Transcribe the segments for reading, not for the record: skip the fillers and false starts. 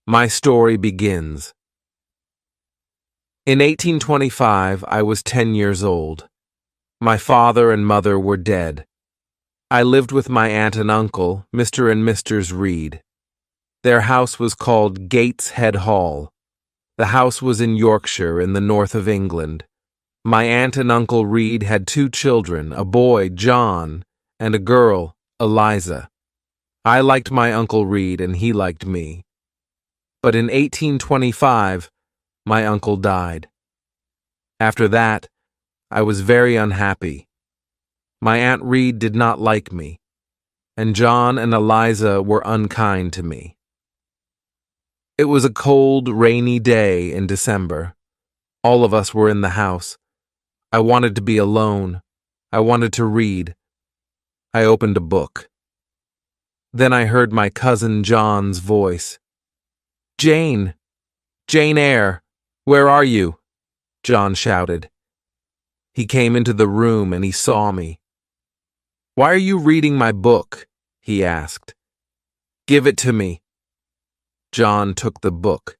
My story begins. In 1825, I was 10 years old. My father and mother were dead. I lived with my aunt and uncle, Mr. and Mrs. Reed. Their house was called Gateshead Hall. The house was in Yorkshire, in the north of England. My aunt and uncle Reed had 2 children, a boy, John, and a girl, Eliza. I liked my Uncle Reed and he liked me. But in 1825, my uncle died. After that, I was very unhappy. My Aunt Reed did not like me, and John and Eliza were unkind to me. It was a cold, rainy day in December. All of us were in the house. I wanted to be alone. I wanted to read. I opened a book. Then I heard my cousin John's voice. "Jane! Jane Eyre! Where are you?" John shouted. He came into the room and he saw me. "Why are you reading my book?" he asked. "Give it to me." John took the book.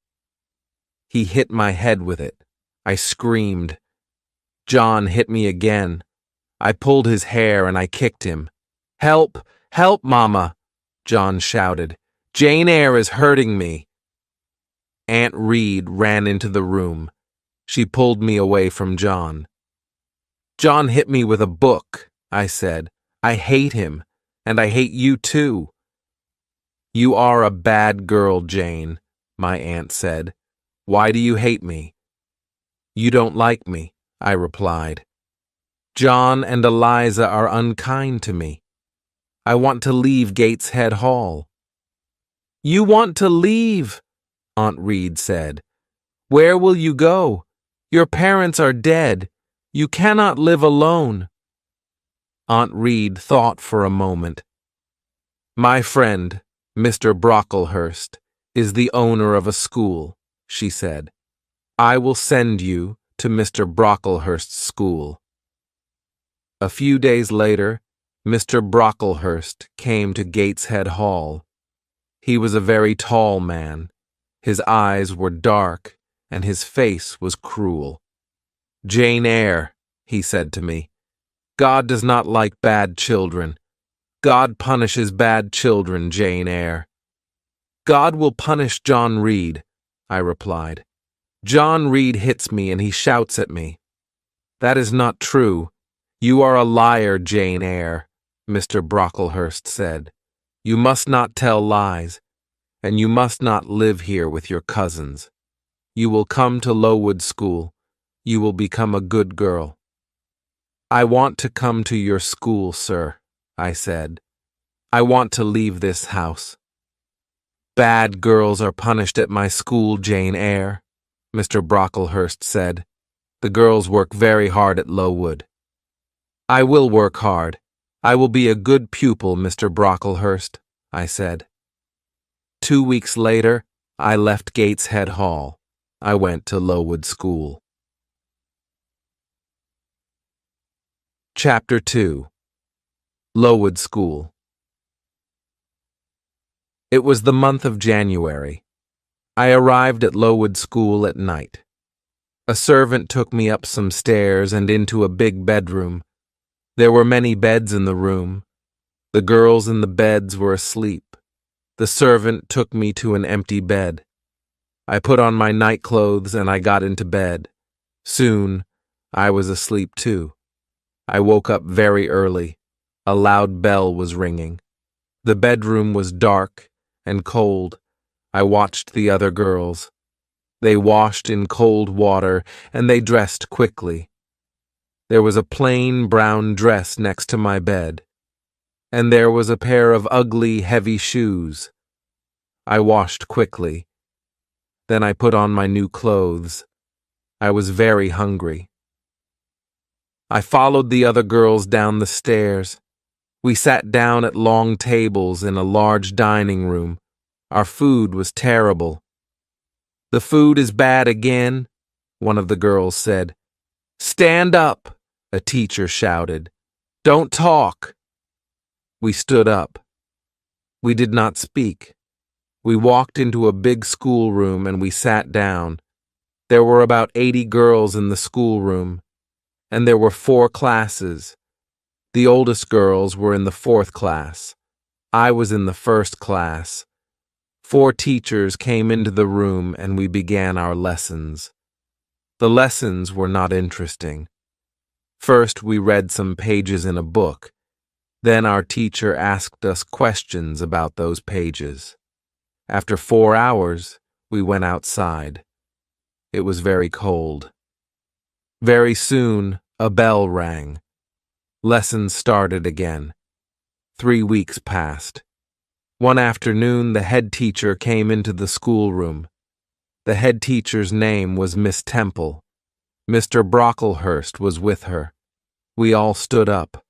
He hit my head with it. I screamed. John hit me again. I pulled his hair and I kicked him. "Help! Help, Mama!" John shouted. "Jane Eyre is hurting me." Aunt Reed ran into the room. She pulled me away from John. "John hit me with a book," I said. "I hate him, and I hate you too." "You are a bad girl, Jane," my aunt said. "Why do you hate me?" "You don't like me," I replied. "John and Eliza are unkind to me. I want to leave Gateshead Hall." "You want to leave?" Aunt Reed said. "Where will you go? Your parents are dead. You cannot live alone." Aunt Reed thought for a moment. "My friend, Mr. Brocklehurst, is the owner of a school," she said. "I will send you to Mr. Brocklehurst's school." A few days later, Mr. Brocklehurst came to Gateshead Hall. He was a very tall man. His eyes were dark, and his face was cruel. "Jane Eyre," he said to me, "God does not like bad children. God punishes bad children, Jane Eyre." "God will punish John Reed," I replied. "John Reed hits me and he shouts at me." "That is not true. You are a liar, Jane Eyre," Mr. Brocklehurst said. "You must not tell lies, and you must not live here with your cousins. You will come to Lowood School. You will become a good girl." "I want to come to your school, sir," I said. "I want to leave this house." "Bad girls are punished at my school, Jane Eyre," Mr. Brocklehurst said. "The girls work very hard at Lowood." "I will work hard. I will be a good pupil, Mr. Brocklehurst," I said. 2 weeks later, I left Gateshead Hall. I went to Lowood School. Chapter 2. Lowood School. It was the month of January. I arrived at Lowood School at night. A servant took me up some stairs and into a big bedroom. There were many beds in the room. The girls in the beds were asleep. The servant took me to an empty bed. I put on my nightclothes and I got into bed. Soon, I was asleep too. I woke up very early. A loud bell was ringing. The bedroom was dark and cold. I watched the other girls. They washed in cold water and they dressed quickly. There was a plain brown dress next to my bed, and there was a pair of ugly, heavy shoes. I washed quickly. Then I put on my new clothes. I was very hungry. I followed the other girls down the stairs. We sat down at long tables in a large dining room. Our food was terrible. "The food is bad again," one of the girls said. "Stand up," a teacher shouted. "Don't talk." We stood up. We did not speak. We walked into a big schoolroom and we sat down. There were about 80 girls in the schoolroom, and there were 4 classes. The oldest girls were in the 4th class. I was in the 1st class. 4 teachers came into the room and we began our lessons. The lessons were not interesting. First, we read some pages in a book. Then our teacher asked us questions about those pages. After 4 hours, we went outside. It was very cold. Very soon, a bell rang. Lessons started again. 3 weeks passed. One afternoon, the head teacher came into the schoolroom. The head teacher's name was Miss Temple. Mr. Brocklehurst was with her. We all stood up.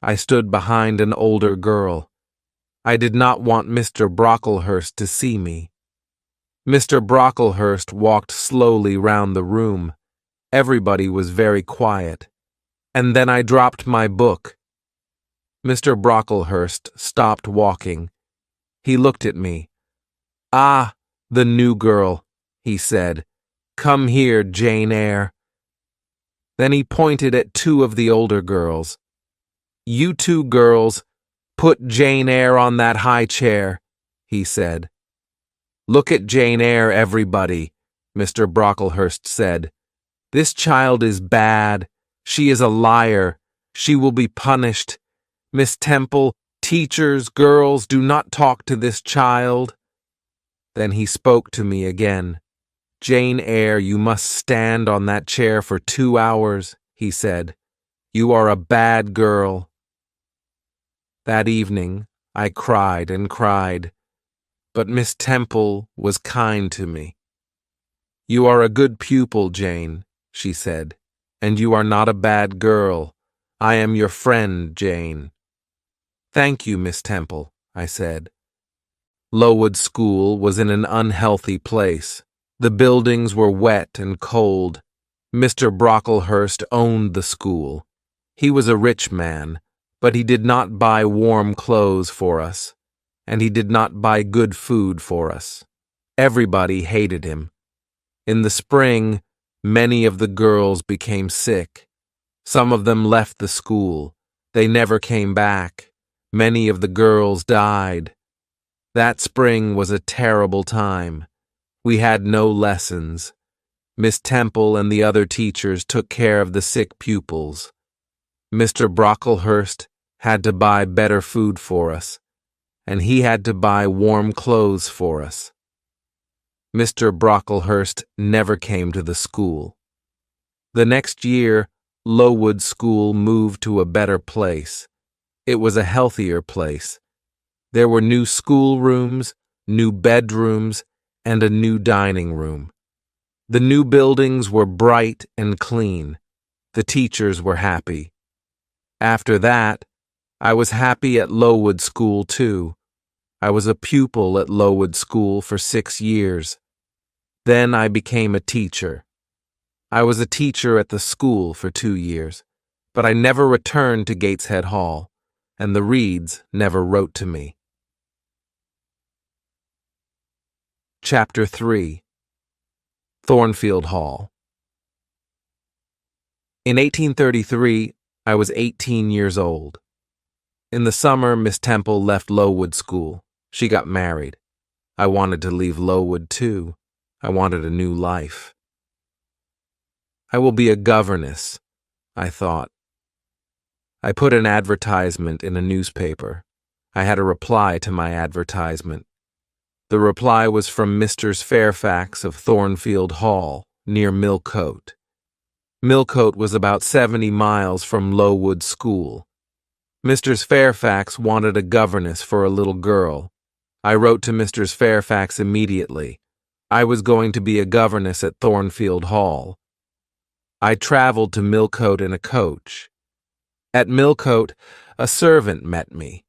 I stood behind an older girl. I did not want Mr. Brocklehurst to see me. Mr. Brocklehurst walked slowly round the room. Everybody was very quiet. And then I dropped my book. Mr. Brocklehurst stopped walking. He looked at me. "Ah, the new girl," he said. "Come here, Jane Eyre." Then he pointed at 2 of the older girls. "You 2 girls, put Jane Eyre on that high chair," he said. "Look at Jane Eyre, everybody," Mr. Brocklehurst said. "This child is bad. She is a liar. She will be punished. Miss Temple, teachers, girls, do not talk to this child." Then he spoke to me again. "Jane Eyre, you must stand on that chair for 2 hours," he said. "You are a bad girl." That evening, I cried and cried, but Miss Temple was kind to me. "You are a good pupil, Jane," she said, "and you are not a bad girl. I am your friend, Jane." "Thank you, Miss Temple," I said. Lowood School was in an unhealthy place. The buildings were wet and cold. Mr. Brocklehurst owned the school. He was a rich man, but he did not buy warm clothes for us, and he did not buy good food for us. Everybody hated him. In the spring, many of the girls became sick. Some of them left the school. They never came back. Many of the girls died. That spring was a terrible time. We had no lessons. Miss Temple and the other teachers took care of the sick pupils. Mr. Brocklehurst had to buy better food for us, and he had to buy warm clothes for us. Mr. Brocklehurst never came to the school. The next year, Lowood School moved to a better place. It was a healthier place. There were new schoolrooms, new bedrooms, and a new dining room. The new buildings were bright and clean. The teachers were happy. After that, I was happy at Lowood School too. I was a pupil at Lowood School for 6 years. Then I became a teacher. I was a teacher at the school for 2 years, but I never returned to Gateshead Hall, and the Reeds never wrote to me. Chapter 3. Thornfield Hall. In 1833, I was 18 years old. In the summer, Miss Temple left Lowood School. She got married. I wanted to leave Lowood too. I wanted a new life. I will be a governess, I thought. I put an advertisement in a newspaper. I had a reply to my advertisement. The reply was from Mr. Fairfax of Thornfield Hall, near Millcote. Millcote was about 70 miles from Lowood School. Mr. Fairfax wanted a governess for a little girl. I wrote to Mr. Fairfax immediately. I was going to be a governess at Thornfield Hall. I traveled to Millcote in a coach. At Millcote, a servant met me.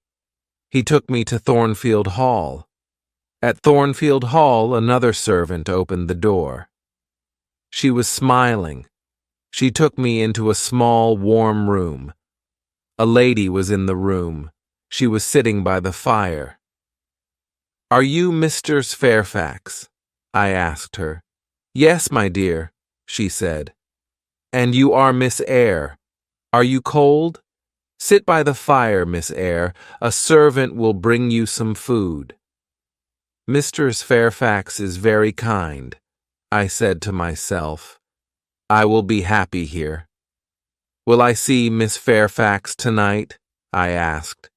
He took me to Thornfield Hall. At Thornfield Hall, another servant opened the door. She was smiling. She took me into a small, warm room. A lady was in the room. She was sitting by the fire. "Are you Mr. Fairfax?" I asked her. "Yes, my dear," she said. "And you are Miss Eyre. Are you cold? Sit by the fire, Miss Eyre. A servant will bring you some food." "Mr. Fairfax is very kind," I said to myself. "I will be happy here." "Will I see Miss Fairfax tonight?" I asked.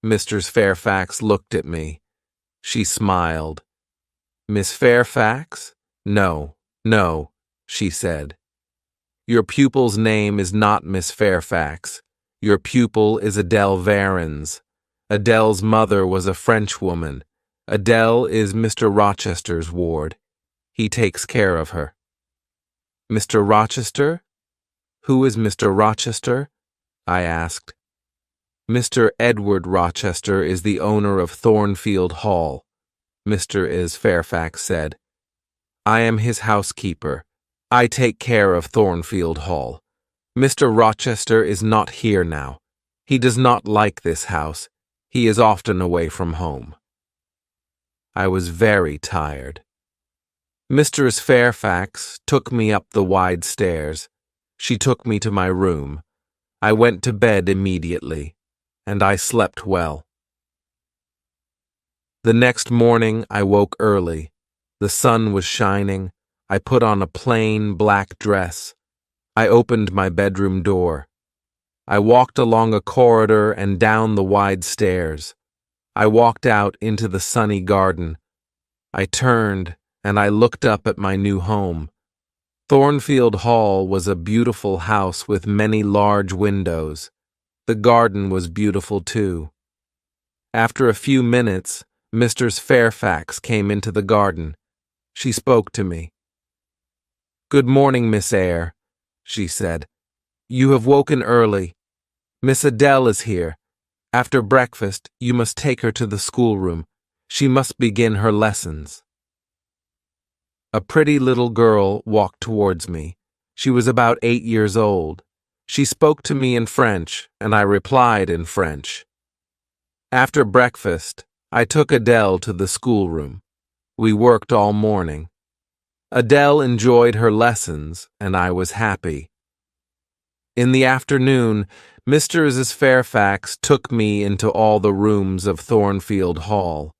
Mr. Fairfax looked at me. She smiled. "Miss Fairfax? No, no," she said. "Your pupil's name is not Miss Fairfax. Your pupil is Adele Varens. Adele's mother was a Frenchwoman. Adele is Mr. Rochester's ward. He takes care of her." "Mr. Rochester? Who is Mr. Rochester?" I asked. "Mr. Edward Rochester is the owner of Thornfield Hall," Mr. Fairfax said. "I am his housekeeper. I take care of Thornfield Hall. Mr. Rochester is not here now. He does not like this house. He is often away from home." I was very tired. Mrs. Fairfax took me up the wide stairs. She took me to my room. I went to bed immediately, and I slept well. The next morning I woke early. The sun was shining. I put on a plain black dress. I opened my bedroom door. I walked along a corridor and down the wide stairs. I walked out into the sunny garden. I turned and I looked up at my new home. Thornfield Hall was a beautiful house with many large windows. The garden was beautiful too. After a few minutes, Mrs. Fairfax came into the garden. She spoke to me. "Good morning, Miss Eyre," she said. "You have woken early. Miss Adele is here. After breakfast, you must take her to the schoolroom. She must begin her lessons." A pretty little girl walked towards me. She was about 8 years old. She spoke to me in French, and I replied in French. After breakfast, I took Adele to the schoolroom. We worked all morning. Adele enjoyed her lessons, and I was happy. In the afternoon, Mrs. Fairfax took me into all the rooms of Thornfield Hall.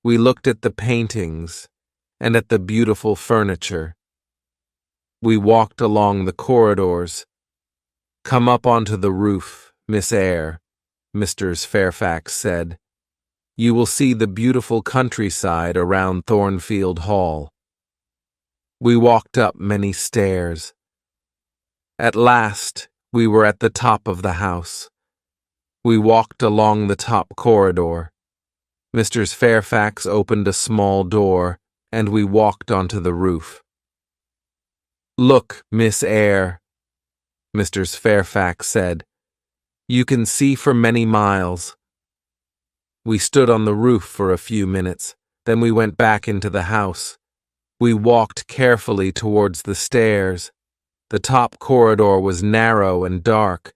We looked at the paintings and at the beautiful furniture. We walked along the corridors. "Come up onto the roof, Miss Eyre," Mrs. Fairfax said. "You will see the beautiful countryside around Thornfield Hall." We walked up many stairs. At last, we were at the top of the house. We walked along the top corridor. Mrs. Fairfax opened a small door, and we walked onto the roof. "Look, Miss Eyre," Mrs. Fairfax said. "You can see for many miles." We stood on the roof for a few minutes, then we went back into the house. We walked carefully towards the stairs. The top corridor was narrow and dark.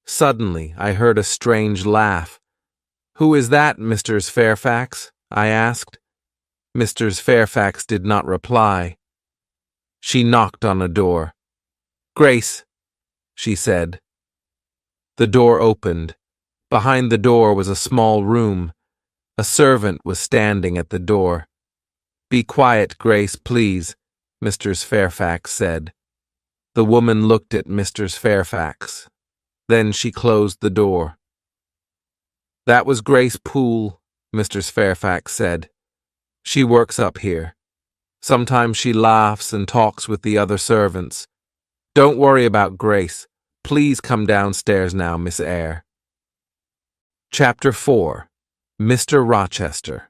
Suddenly, I heard a strange laugh. "Who is that, Mrs. Fairfax?" I asked. Mrs. Fairfax did not reply. She knocked on a door. "Grace," she said. The door opened. Behind the door was a small room. A servant was standing at the door. "Be quiet, Grace, please," Mrs. Fairfax said. The woman looked at Mrs. Fairfax. Then she closed the door. "That was Grace Poole," Mrs. Fairfax said. "She works up here. Sometimes she laughs and talks with the other servants. Don't worry about Grace. Please come downstairs now, Miss Eyre." Chapter 4. Mr. Rochester.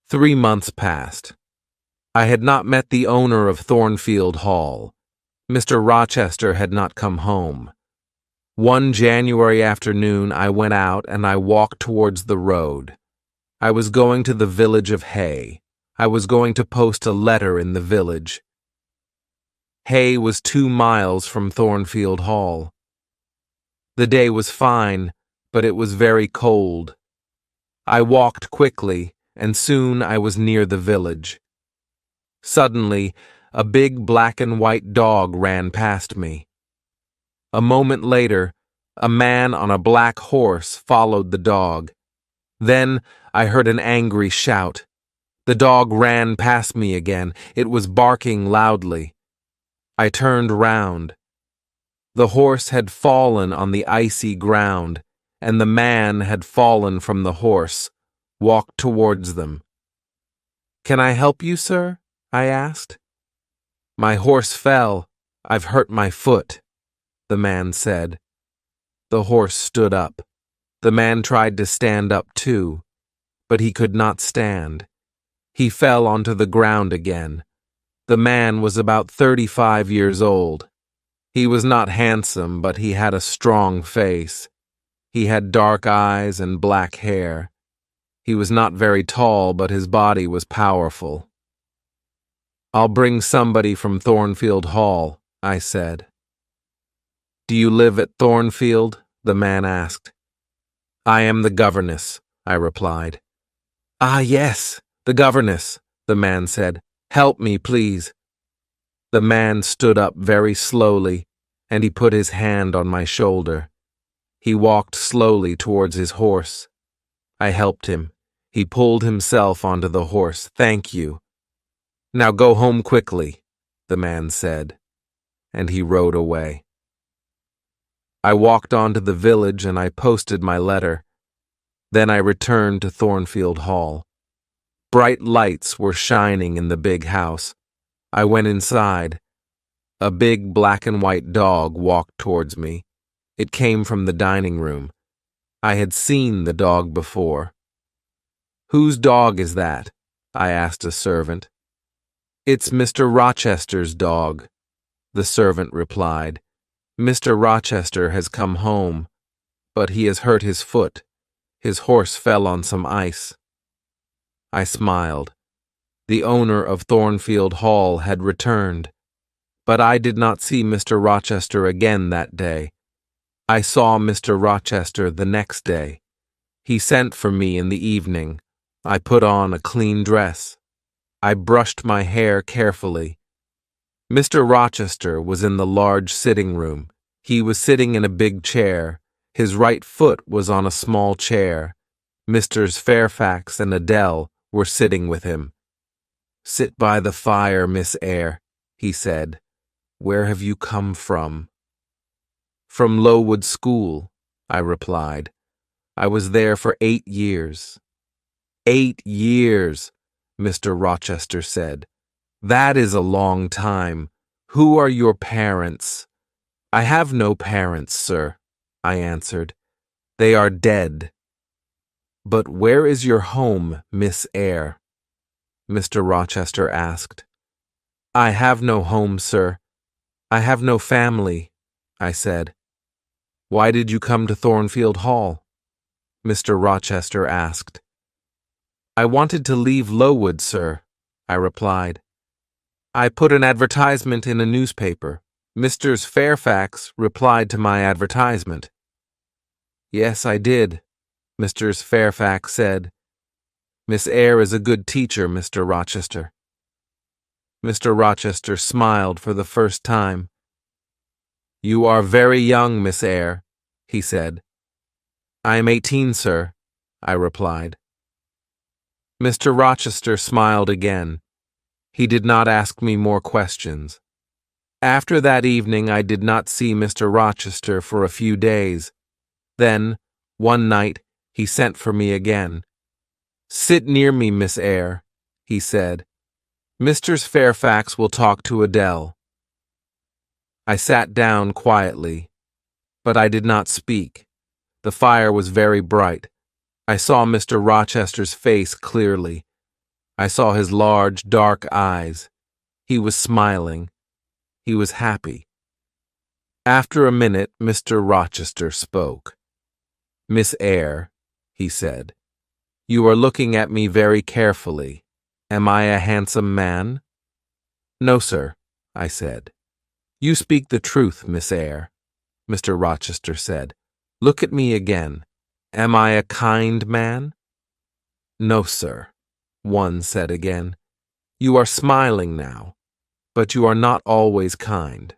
3 months passed. I had not met the owner of Thornfield Hall. Mr. Rochester had not come home. One January afternoon I went out and I walked towards the road. I was going to the village of Hay. I was going to post a letter in the village. Hay was 2 miles from Thornfield Hall. The day was fine, but it was very cold. I walked quickly, and soon I was near the village. Suddenly, a big black and white dog ran past me. A moment later, a man on a black horse followed the dog. Then I heard an angry shout. The dog ran past me again. It was barking loudly. I turned round. The horse had fallen on the icy ground, and the man had fallen from the horse, walked towards them. "Can I help you, sir?" I asked. "My horse fell. I've hurt my foot," the man said. The horse stood up. The man tried to stand up too, but he could not stand. He fell onto the ground again. The man was about 35 years old. He was not handsome, but he had a strong face. He had dark eyes and black hair. He was not very tall, but his body was powerful. "I'll bring somebody from Thornfield Hall," I said. "Do you live at Thornfield?" the man asked. "I am the governess," I replied. "Ah, yes, the governess," the man said. "Help me, please." The man stood up very slowly, and he put his hand on my shoulder. He walked slowly towards his horse. I helped him. He pulled himself onto the horse. "Thank you." "Now go home quickly," the man said, and he rode away. I walked on to the village and I posted my letter. Then I returned to Thornfield Hall. Bright lights were shining in the big house. I went inside. A big black and white dog walked towards me. It came from the dining room. I had seen the dog before. "Whose dog is that?" I asked a servant. "It's Mr. Rochester's dog," the servant replied. "Mr. Rochester has come home, but he has hurt his foot. His horse fell on some ice." I smiled. The owner of Thornfield Hall had returned, but I did not see Mr. Rochester again that day. I saw Mr. Rochester the next day. He sent for me in the evening. I put on a clean dress. I brushed my hair carefully. Mr. Rochester was in the large sitting room. He was sitting in a big chair. His right foot was on a small chair. Misters Fairfax and Adele were sitting with him. "Sit by the fire, Miss Eyre," he said. "Where have you come from?" "From Lowood School," I replied. "I was there for 8 years." "8 years," Mr. Rochester said. "That is a long time. Who are your parents?" "I have no parents, sir," I answered. "They are dead." "But where is your home, Miss Eyre?" Mr. Rochester asked. "I have no home, sir. I have no family," I said. "Why did you come to Thornfield Hall?" Mr. Rochester asked. "I wanted to leave Lowood, sir," I replied. "I put an advertisement in a newspaper. Misters Fairfax replied to my advertisement." "Yes, I did," Misters Fairfax said. "Miss Eyre is a good teacher, Mr. Rochester." Mr. Rochester smiled for the first time. "You are very young, Miss Eyre," he said. "I am 18, sir," I replied. Mr. Rochester smiled again. He did not ask me more questions. After that evening, I did not see Mr. Rochester for a few days. Then, one night, he sent for me again. "Sit near me, Miss Eyre," he said. "Misters Fairfax will talk to Adele." I sat down quietly, but I did not speak. The fire was very bright. I saw Mr. Rochester's face clearly. I saw his large, dark eyes. He was smiling. He was happy. After a minute, Mr. Rochester spoke. "Miss Eyre," he said, "you are looking at me very carefully. Am I a handsome man?" "No, sir," I said. "You speak the truth, Miss Eyre," Mr. Rochester said. "Look at me again. Am I a kind man? No, sir, one said again. You are smiling now, but you are not always kind.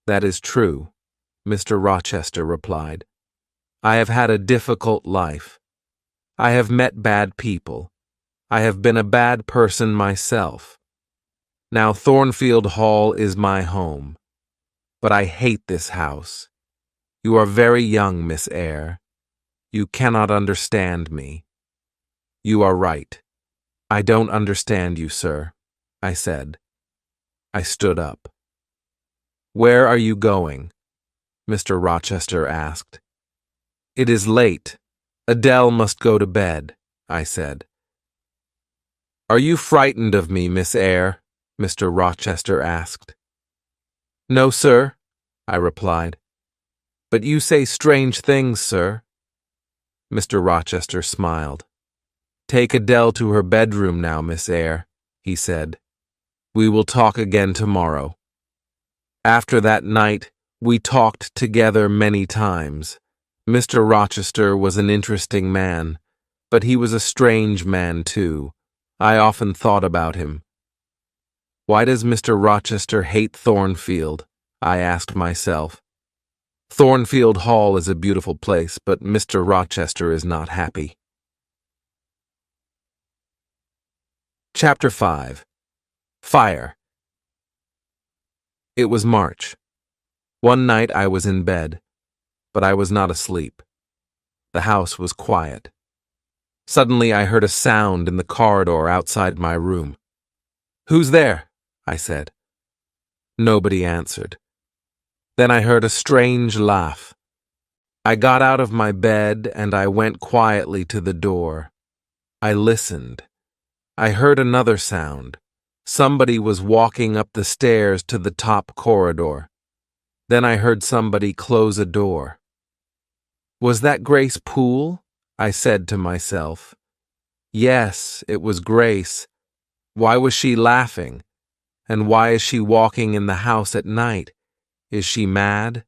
That is true, Mr. Rochester replied. I have had a difficult life. I have met bad people. I have been a bad person myself. Now Thornfield Hall is my home, but I hate this house. You are very young, Miss Eyre. You cannot understand me. You are right. I don't understand you, sir, I said. I stood up. Where are you going? Mr. Rochester asked. It is late. Adele must go to bed, I said. Are you frightened of me, Miss Eyre? Mr. Rochester asked. No, sir, I replied. But you say strange things, sir. Mr. Rochester smiled. Take Adele to her bedroom now, Miss Eyre, he said. We will talk again tomorrow. After that night, we talked together many times. Mr. Rochester was an interesting man, but he was a strange man, too. I often thought about him. Why does Mr. Rochester hate Thornfield? I asked myself. Thornfield Hall is a beautiful place, but Mr. Rochester is not happy. Chapter 5. Fire. It was March. One night I was in bed, but I was not asleep. The house was quiet. Suddenly I heard a sound in the corridor outside my room. Who's there? I said. Nobody answered. Then I heard a strange laugh. I got out of my bed and I went quietly to the door. I listened. I heard another sound. Somebody was walking up the stairs to the top corridor. Then I heard somebody close a door. Was that Grace Poole? I said to myself. Yes, it was Grace. Why was she laughing? And why is she walking in the house at night? Is she mad?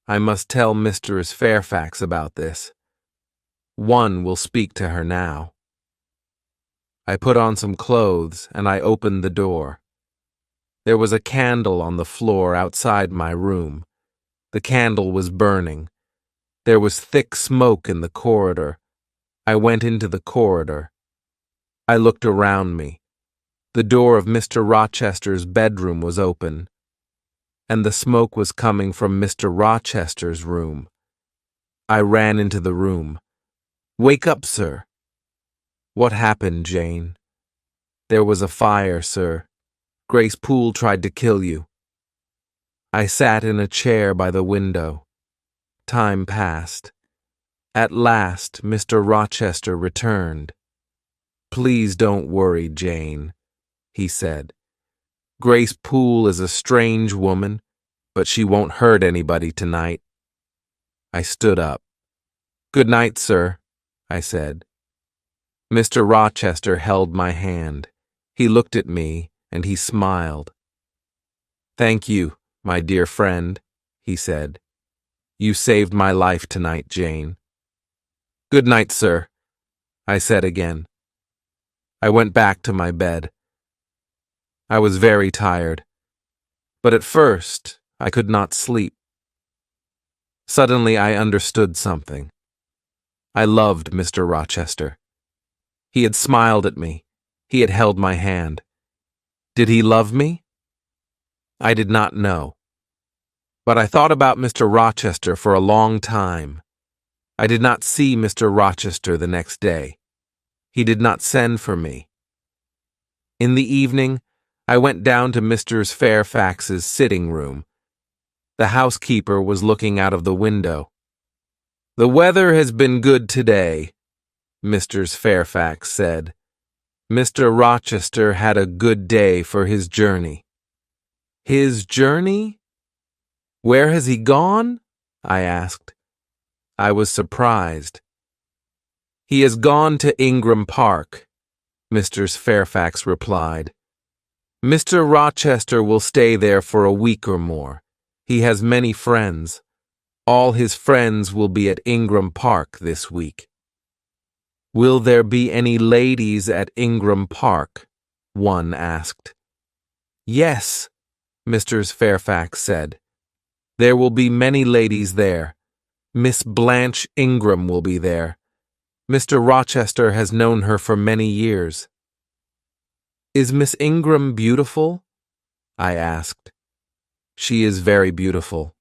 I must tell Mistress Fairfax about this. One will speak to her now. I put on some clothes and I opened the door. There was a candle on the floor outside my room. The candle was burning. There was thick smoke in the corridor. I went into the corridor. I looked around me. The door of Mr. Rochester's bedroom was open, and the smoke was coming from Mr. Rochester's room. I ran into the room. Wake up, sir. What happened, Jane? There was a fire, sir. Grace Poole tried to kill you. I sat in a chair by the window. Time passed. At last, Mr. Rochester returned. Please don't worry, Jane, he said. Grace Poole is a strange woman, but she won't hurt anybody tonight. I stood up. Good night, sir, I said. Mr. Rochester held my hand. He looked at me, and he smiled. Thank you, my dear friend, he said. You saved my life tonight, Jane. Good night, sir, I said again. I went back to my bed. I was very tired, but at first I could not sleep. Suddenly I understood something. I loved Mr. Rochester. He had smiled at me. He had held my hand. Did he love me? I did not know. But I thought about Mr. Rochester for a long time. I did not see Mr. Rochester the next day. He did not send for me. In the evening, I went down to Mrs. Fairfax's sitting room. The housekeeper was looking out of the window. The weather has been good today, Mrs. Fairfax said. Mr. Rochester had a good day for his journey. His journey? Where has he gone? I asked. I was surprised. He has gone to Ingram Park, Mrs. Fairfax replied. Mr. Rochester will stay there for a week or more. He has many friends. All his friends will be at Ingram Park this week. Will there be any ladies at Ingram Park? One asked. Yes, Mr. Fairfax said. There will be many ladies there. Miss Blanche Ingram will be there. Mr. Rochester has known her for many years. Is Miss Ingram beautiful? I asked. She is very beautiful,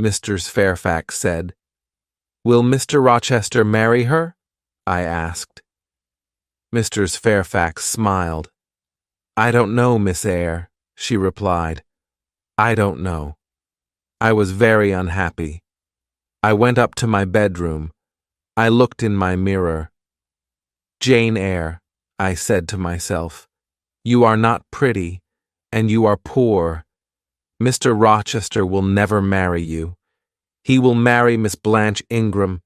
Mr. Fairfax said. Will Mr. Rochester marry her? I asked. Mr. Fairfax smiled. I don't know, Miss Eyre, she replied. I don't know. I was very unhappy. I went up to my bedroom. I looked in my mirror. Jane Eyre, I said to myself, you are not pretty, and you are poor. Mr. Rochester will never marry you. He will marry Miss Blanche Ingram.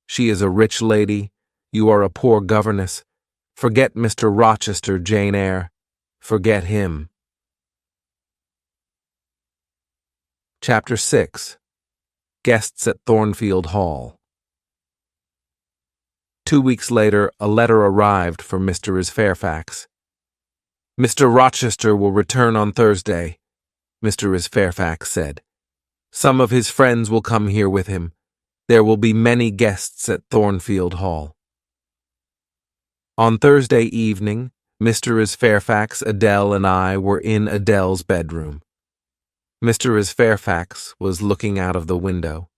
She is a rich lady. You are a poor governess. Forget Mr. Rochester, Jane Eyre. Forget him. Chapter 6. Guests at Thornfield Hall. 2 weeks later, a letter arrived for Mr. Fairfax. Mr. Rochester will return on Thursday, Mr. Fairfax said. Some of his friends will come here with him. There will be many guests at Thornfield Hall. On Thursday evening, Mr. Fairfax, Adele, and I were in Adele's bedroom. Mr. Fairfax was looking out of the window.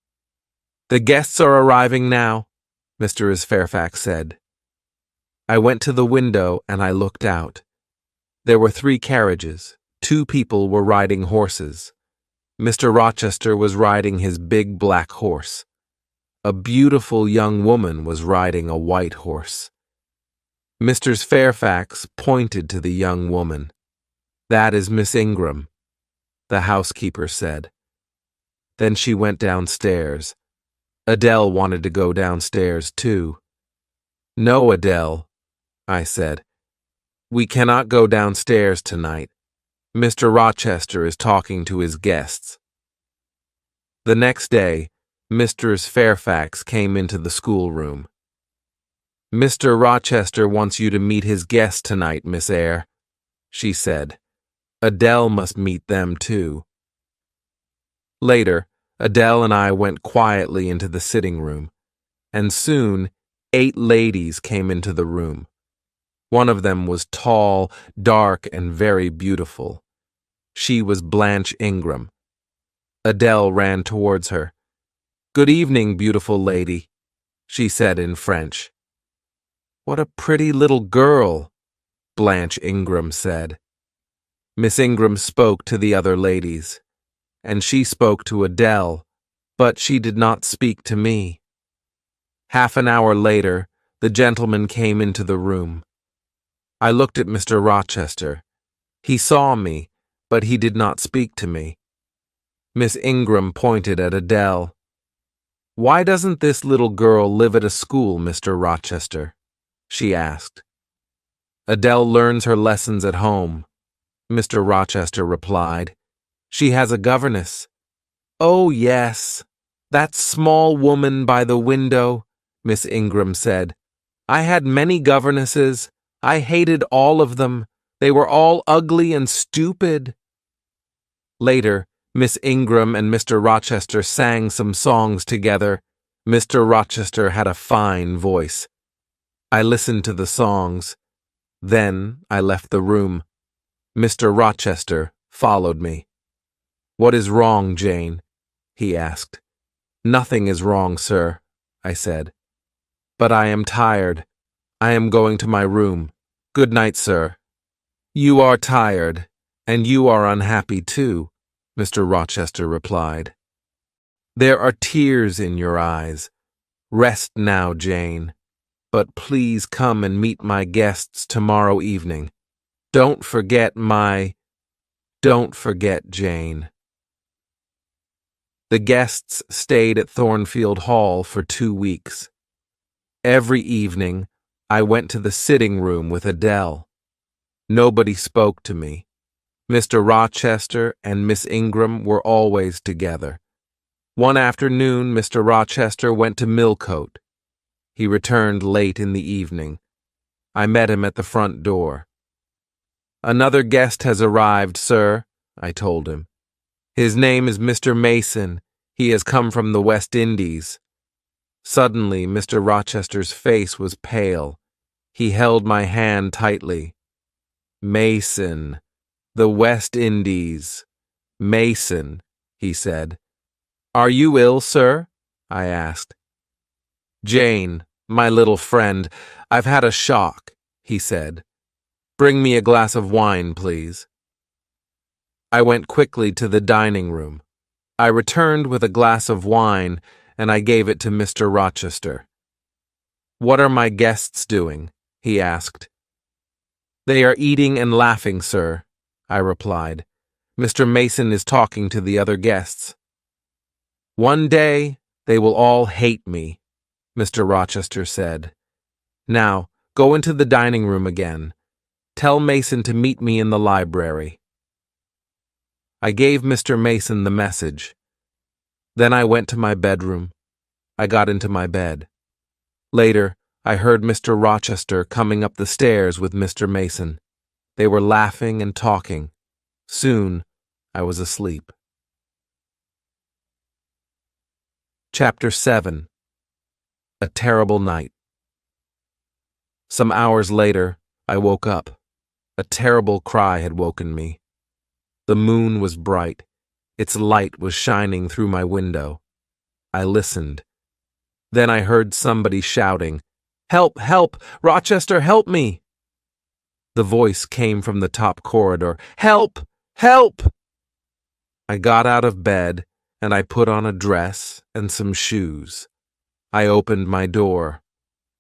The guests are arriving now, Mr. Fairfax said. I went to the window and I looked out. There were 3 carriages. 2 people were riding horses. Mr. Rochester was riding his big black horse. A beautiful young woman was riding a white horse. Mr. Fairfax pointed to the young woman. That is Miss Ingram, the housekeeper said. Then she went downstairs. Adele wanted to go downstairs too. No, Adele, I said. We cannot go downstairs tonight. Mr. Rochester is talking to his guests. The next day, Mr. Fairfax came into the schoolroom. Mr. Rochester wants you to meet his guests tonight, Miss Eyre, she said. Adele must meet them too. Later, Adele and I went quietly into the sitting room, and soon 8 ladies came into the room. One of them was tall, dark, and very beautiful. She was Blanche Ingram. Adele ran towards her. Good evening, beautiful lady, she said in French. What a pretty little girl, Blanche Ingram said. Miss Ingram spoke to the other ladies, and she spoke to Adele, but she did not speak to me. Half an hour later, the gentleman came into the room. I looked at Mr. Rochester. He saw me, but he did not speak to me. Miss Ingram pointed at Adele. Why doesn't this little girl live at a school, Mr. Rochester? She asked. Adele learns her lessons at home, Mr. Rochester replied. She has a governess. Oh, yes, that small woman by the window, Miss Ingram said. I had many governesses. I hated all of them. They were all ugly and stupid. Later, Miss Ingram and Mr. Rochester sang some songs together. Mr. Rochester had a fine voice. I listened to the songs. Then I left the room. Mr. Rochester followed me. What is wrong, Jane? He asked. Nothing is wrong, sir, I said. But I am tired. I am going to my room. Good night, sir. You are tired, and you are unhappy too, Mr. Rochester replied. There are tears in your eyes. Rest now, Jane. But please come and meet my guests tomorrow evening. Don't forget Jane. The guests stayed at Thornfield Hall for 2 weeks. Every evening, I went to the sitting room with Adele. Nobody spoke to me. Mr. Rochester and Miss Ingram were always together. One afternoon, Mr. Rochester went to Millcote. He returned late in the evening. I met him at the front door. "Another guest has arrived, sir," I told him. "His name is Mr. Mason. He has come from the West Indies." Suddenly, Mr. Rochester's face was pale. He held my hand tightly. "Mason, the West Indies. Mason," he said. "Are you ill, sir?" I asked. "Jane, my little friend, I've had a shock," he said. "Bring me a glass of wine, please." I went quickly to the dining room. I returned with a glass of wine, and I gave it to Mr. Rochester. "What are my guests doing?" he asked. "They are eating and laughing, sir," I replied. "Mr. Mason is talking to the other guests." "One day they will all hate me," Mr. Rochester said. "Now, go into the dining room again. Tell Mason to meet me in the library." I gave Mr. Mason the message. Then I went to my bedroom. I got into my bed. Later, I heard Mr. Rochester coming up the stairs with Mr. Mason. They were laughing and talking. Soon, I was asleep. Chapter 7. A Terrible Night. Some hours later, I woke up. A terrible cry had woken me. The moon was bright. Its light was shining through my window. I listened. Then I heard somebody shouting, "Help! Help! Rochester, help me!" The voice came from the top corridor. "Help! Help!" I got out of bed, and I put on a dress and some shoes. I opened my door.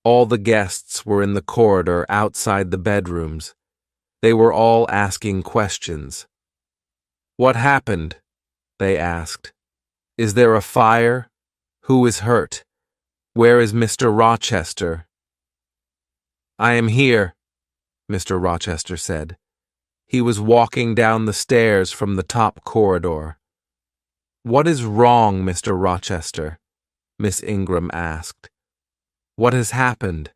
All the guests were in the corridor outside the bedrooms. They were all asking questions. "What happened?" they asked. "Is there a fire? Who is hurt? Where is Mr. Rochester?" "I am here," Mr. Rochester said. He was walking down the stairs from the top corridor. "What is wrong, Mr. Rochester?" Miss Ingram asked. "What has happened?"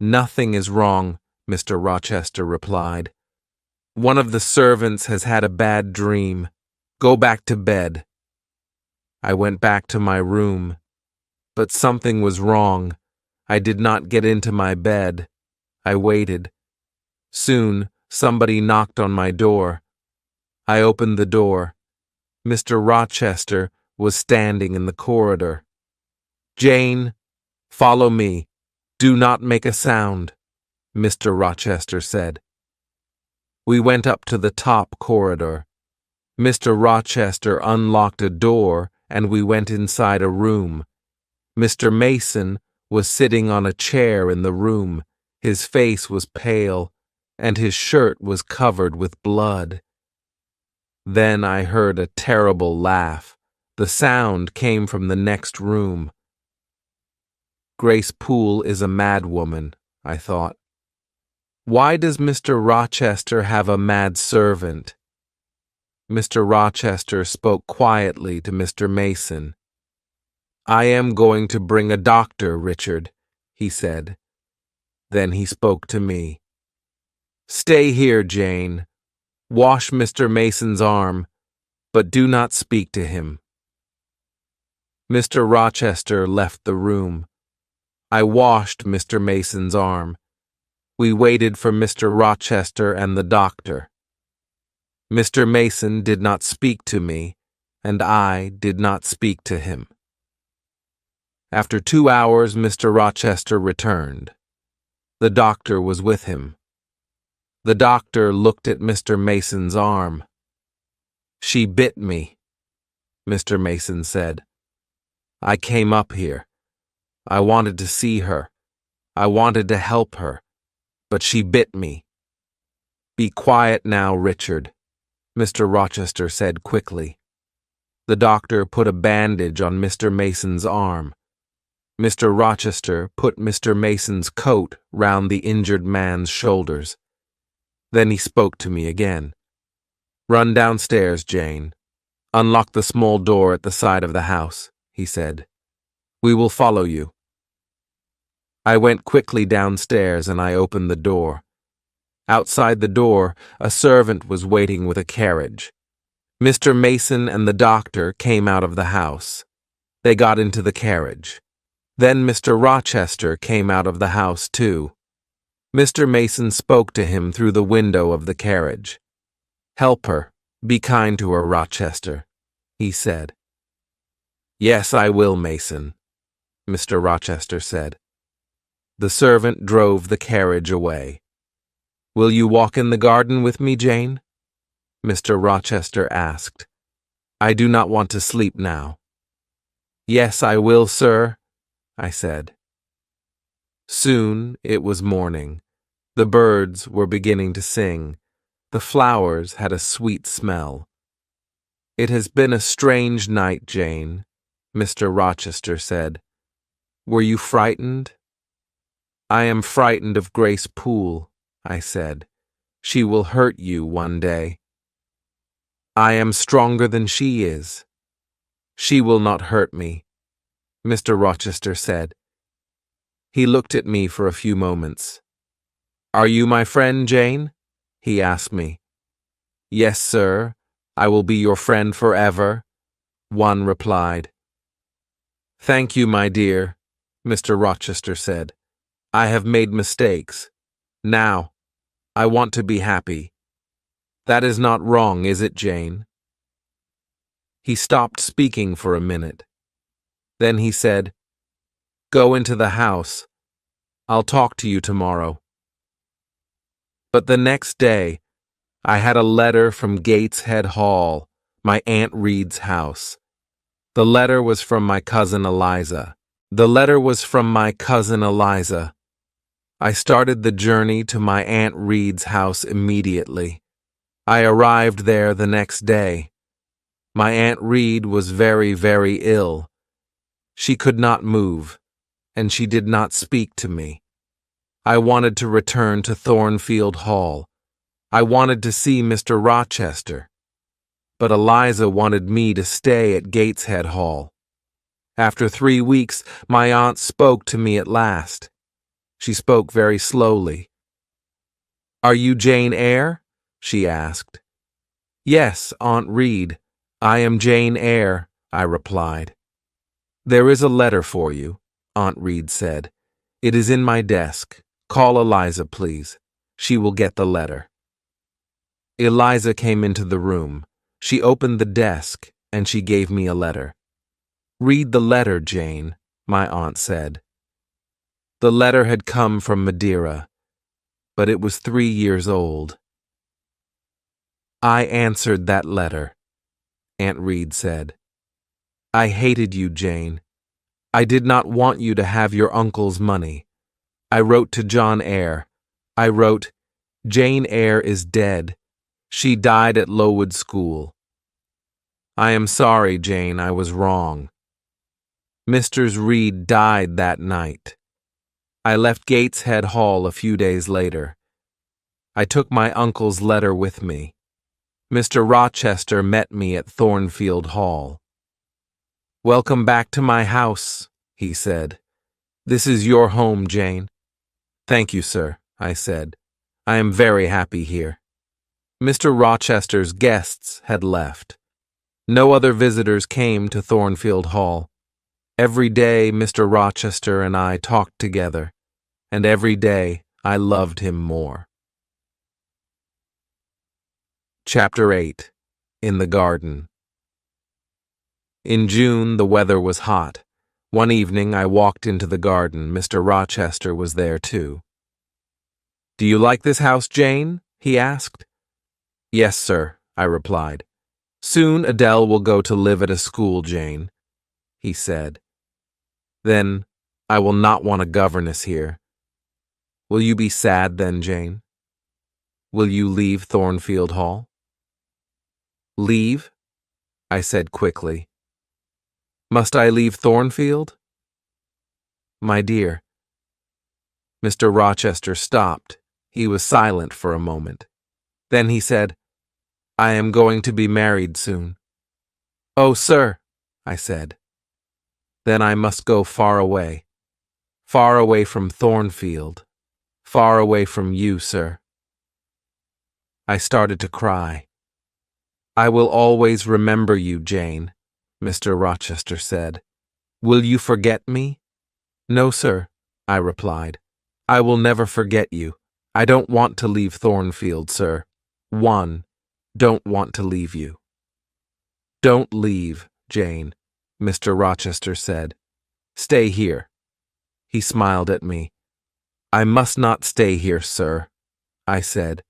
"Nothing is wrong," Mr. Rochester replied. "One of the servants has had a bad dream. Go back to bed." I went back to my room. But something was wrong. I did not get into my bed. I waited. Soon, somebody knocked on my door. I opened the door. Mr. Rochester was standing in the corridor. "Jane, follow me. Do not make a sound," Mr. Rochester said. We went up to the top corridor. Mr. Rochester unlocked a door, and we went inside a room. Mr. Mason was sitting on a chair in the room. His face was pale, and his shirt was covered with blood. Then I heard a terrible laugh. The sound came from the next room. Grace Poole is a madwoman, I thought. Why does Mr. Rochester have a mad servant? Mr. Rochester spoke quietly to Mr. Mason. "I am going to bring a doctor, Richard," he said. Then he spoke to me. "Stay here, Jane. Wash Mr. Mason's arm, but do not speak to him." Mr. Rochester left the room. I washed Mr. Mason's arm. We waited for Mr. Rochester and the doctor. Mr. Mason did not speak to me, and I did not speak to him. After 2 hours, Mr. Rochester returned. The doctor was with him. The doctor looked at Mr. Mason's arm. "She bit me," Mr. Mason said. "I came up here. I wanted to see her. I wanted to help her, but she bit me." "Be quiet now, Richard," Mr. Rochester said quickly. The doctor put a bandage on Mr. Mason's arm. Mr. Rochester put Mr. Mason's coat round the injured man's shoulders. Then he spoke to me again. "Run downstairs, Jane. Unlock the small door at the side of the house, he said. We will follow you. I went quickly downstairs and I opened the door. Outside the door, a servant was waiting with a carriage. Mr. Mason and the doctor came out of the house. They got into the carriage. Then Mr. Rochester came out of the house too. Mr. Mason spoke to him through the window of the carriage. Help her. Be kind to her, Rochester, he said. Yes, I will, Mason, Mr. Rochester said. The servant drove the carriage away. Will you walk in the garden with me, Jane? Mr. Rochester asked. I do not want to sleep now. Yes, I will, sir, I said. Soon it was morning. The birds were beginning to sing. The flowers had a sweet smell. It has been a strange night, Jane, Mr. Rochester said. Were you frightened? I am frightened of Grace Poole, I said. She will hurt you one day. I am stronger than she is. She will not hurt me, Mr. Rochester said. He looked at me for a few moments. Are you my friend, Jane? He asked me. Yes, sir. I will be your friend forever, one replied. Thank you, my dear, Mr. Rochester said. I have made mistakes. Now, I want to be happy. That is not wrong, is it, Jane? He stopped speaking for a minute. Then he said, Go into the house. I'll talk to you tomorrow. But the next day, I had a letter from Gateshead Hall, my Aunt Reed's house. The letter was from my cousin Eliza. I started the journey to my Aunt Reed's house immediately. I arrived there the next day. My Aunt Reed was very, very ill. She could not move, and she did not speak to me. I wanted to return to Thornfield Hall. I wanted to see Mr. Rochester. But Eliza wanted me to stay at Gateshead Hall. After 3 weeks, my aunt spoke to me at last. She spoke very slowly. Are you Jane Eyre? She asked. Yes, Aunt Reed. I am Jane Eyre, I replied. There is a letter for you, Aunt Reed said. It is in my desk. Call Eliza, please. She will get the letter. Eliza came into the room. She opened the desk, and she gave me a letter. Read the letter, Jane, my aunt said. The letter had come from Madeira, but it was 3 years old. I answered that letter, Aunt Reed said. I hated you, Jane. I did not want you to have your uncle's money. I wrote to John Eyre. I wrote, Jane Eyre is dead. She died at Lowood School. I am sorry, Jane, I was wrong. Mrs. Reed died that night. I left Gateshead Hall a few days later. I took my uncle's letter with me. Mr. Rochester met me at Thornfield Hall. Welcome back to my house, he said. This is your home, Jane. Thank you, sir, I said. I am very happy here. Mr. Rochester's guests had left. No other visitors came to Thornfield Hall. Every day Mr. Rochester and I talked together, and every day I loved him more. Chapter 8. In the Garden. In June the weather was hot. One evening I walked into the garden. Mr. Rochester was there too. Do you like this house, Jane? He asked. Yes, sir, I replied. Soon Adele will go to live at a school, Jane, he said. Then I will not want a governess here. Will you be sad then, Jane? Will you leave Thornfield Hall? Leave? I said quickly. Must I leave Thornfield? My dear. Mr. Rochester stopped. He was silent for a moment. Then he said, I am going to be married soon. "Oh, sir," I said. "Then I must go far away from Thornfield, far away from you, sir." I started to cry. "I will always remember you, Jane," Mr. Rochester said. "Will you forget me?" "No, sir," I replied. "I will never forget you. I don't want to leave Thornfield, sir. Don't want to leave you." "Don't leave, Jane," Mr. Rochester said. "Stay here." He smiled at me. "I must not stay here, sir," I said.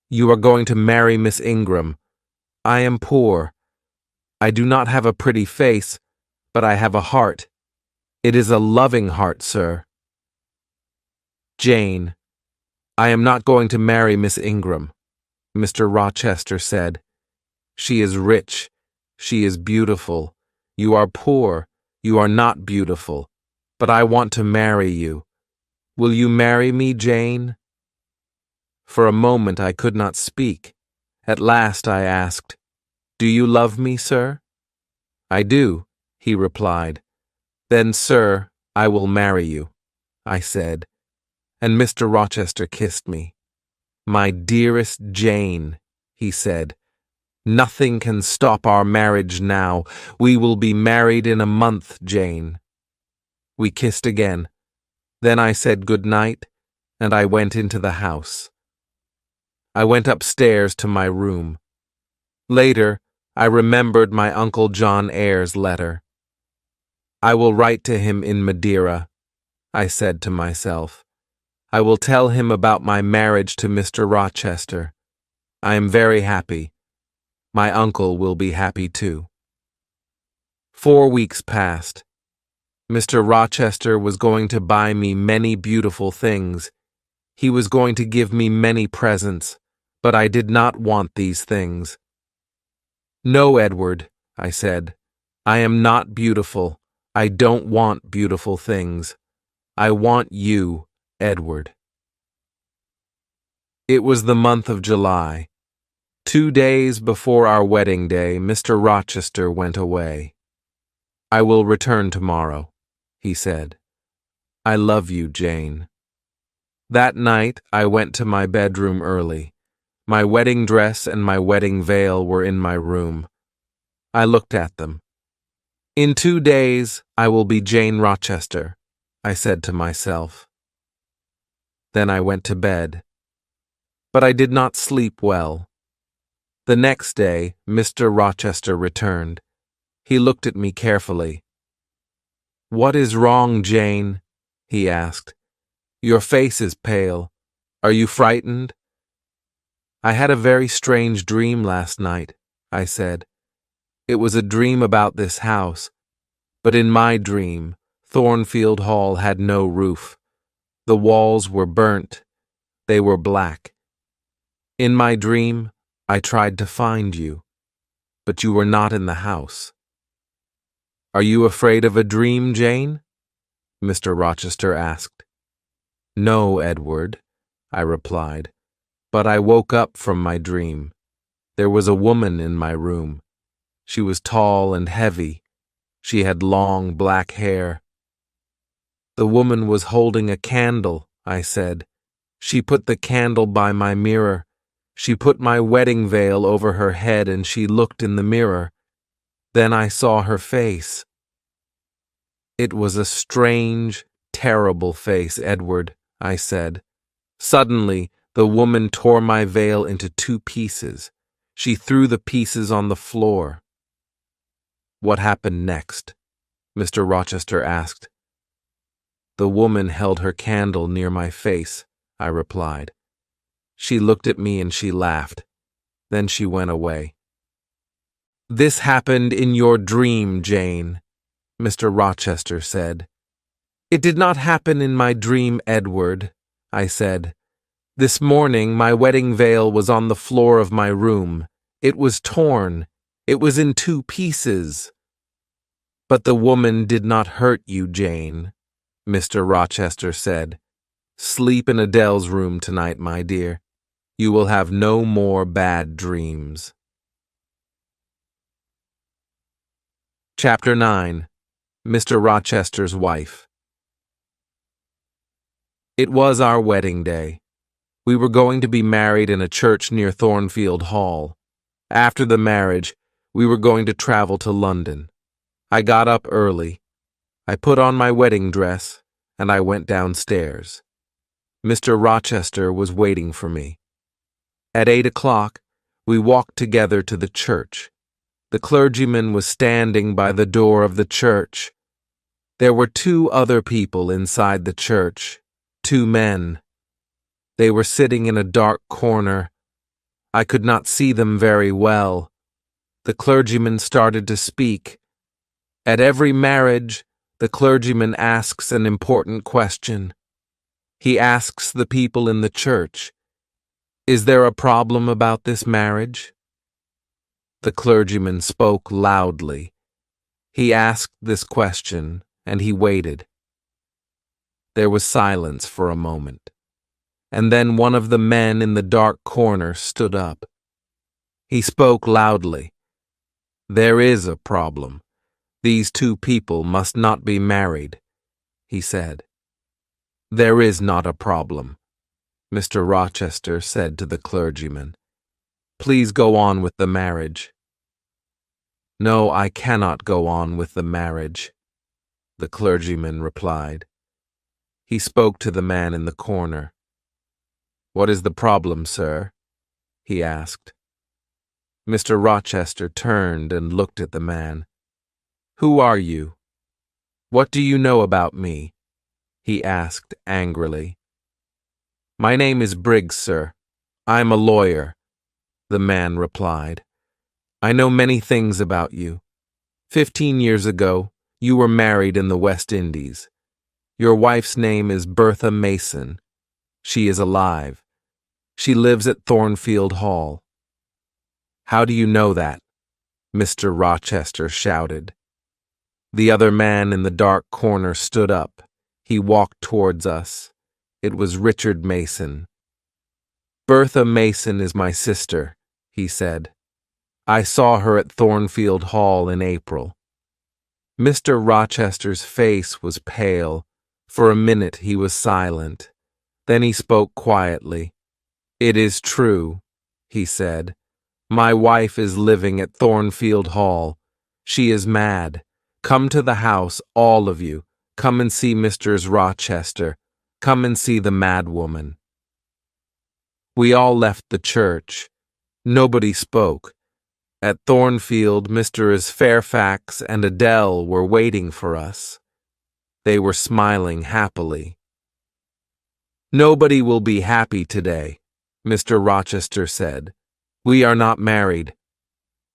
"You are going to marry Miss Ingram. I am poor. I do not have a pretty face, but I have a heart. It is a loving heart, sir." "Jane, I am not going to marry Miss Ingram," Mr. Rochester said. "She is rich. She is beautiful. You are poor. You are not beautiful. But I want to marry you. Will you marry me, Jane?" For a moment I could not speak. At last I asked, "Do you love me, sir?" "I do," he replied. "Then, sir, I will marry you," I said, and Mr. Rochester kissed me. "My dearest Jane," he said, "nothing can stop our marriage now. We will be married in a month, Jane." We kissed again. Then I said good night, and I went into the house. I went upstairs to my room. Later, I remembered my Uncle John Eyre's letter. "I will write to him in Madeira," I said to myself. "I will tell him about my marriage to Mr. Rochester. I am very happy. My uncle will be happy too." 4 weeks passed. Mr. Rochester was going to buy me many beautiful things. He was going to give me many presents, but I did not want these things. "No, Edward," I said. "I am not beautiful. I don't want beautiful things. I want you, Edward." It was the month of July. 2 days before our wedding day, Mr. Rochester went away. "I will return tomorrow," he said. "I love you, Jane." That night I went to my bedroom early. My wedding dress and my wedding veil were in my room. I looked at them. "In 2 days I will be Jane Rochester," I said to myself. Then I went to bed. But I did not sleep well. The next day Mr. Rochester returned. He looked at me carefully. "What is wrong, Jane?" he asked. "Your face is pale. Are you frightened?" "I had a very strange dream last night," I said. "It was a dream about this house, but in my dream, Thornfield Hall had no roof. The walls were burnt. They were black. In my dream, I tried to find you, but you were not in the house." "Are you afraid of a dream, Jane?" Mr. Rochester asked. "No, Edward," I replied, "but I woke up from my dream. There was a woman in my room. She was tall and heavy. She had long black hair." "The woman was holding a candle," I said. "She put the candle by my mirror. She put my wedding veil over her head and she looked in the mirror. Then I saw her face." "It was a strange, terrible face, Edward," I said. "Suddenly, the woman tore my veil into 2 pieces. She threw the pieces on the floor." "What happened next?" Mr. Rochester asked. "The woman held her candle near my face," I replied. "She looked at me and she laughed. Then she went away." "This happened in your dream, Jane," Mr. Rochester said. "It did not happen in my dream, Edward," I said. "This morning my wedding veil was on the floor of my room. It was torn. It was in 2 pieces." "But the woman did not hurt you, Jane," Mr. Rochester said. "Sleep in Adele's room tonight, my dear. You will have no more bad dreams." Chapter 9. Mr. Rochester's Wife. It was our wedding day. We were going to be married in a church near Thornfield Hall. After the marriage, we were going to travel to London. I got up early. I put on my wedding dress, and I went downstairs. Mr. Rochester was waiting for me. At 8 o'clock, we walked together to the church. The clergyman was standing by the door of the church. There were 2 other people inside the church, 2 men. They were sitting in a dark corner. I could not see them very well. The clergyman started to speak. At every marriage, the clergyman asks an important question. He asks the people in the church, "Is there a problem about this marriage?" The clergyman spoke loudly. He asked this question, and he waited. There was silence for a moment, and then one of the men in the dark corner stood up. He spoke loudly. "There is a problem. These 2 people must not be married," he said. "There is not a problem," Mr. Rochester said to the clergyman. "Please go on with the marriage." "No, I cannot go on with the marriage," the clergyman replied. He spoke to the man in the corner. "What is the problem, sir?" he asked. Mr. Rochester turned and looked at the man. "Who are you? What do you know about me?" he asked angrily. "My name is Briggs, sir. I'm a lawyer," the man replied. "I know many things about you. 15 years ago, you were married in the West Indies. Your wife's name is Bertha Mason. She is alive. She lives at Thornfield Hall." "How do you know that?" Mr. Rochester shouted. The other man in the dark corner stood up. He walked towards us. It was Richard Mason. "Bertha Mason is my sister," he said. "I saw her at Thornfield Hall in April." Mr. Rochester's face was pale. For a minute he was silent. Then he spoke quietly. "It is true," he said. "My wife is living at Thornfield Hall. She is mad. Come to the house, all of you. Come and see Mr. Rochester. Come and see the mad woman." We all left the church. Nobody spoke. At Thornfield, Mrs. Fairfax and Adele were waiting for us. They were smiling happily. "Nobody will be happy today," Mr. Rochester said. "We are not married."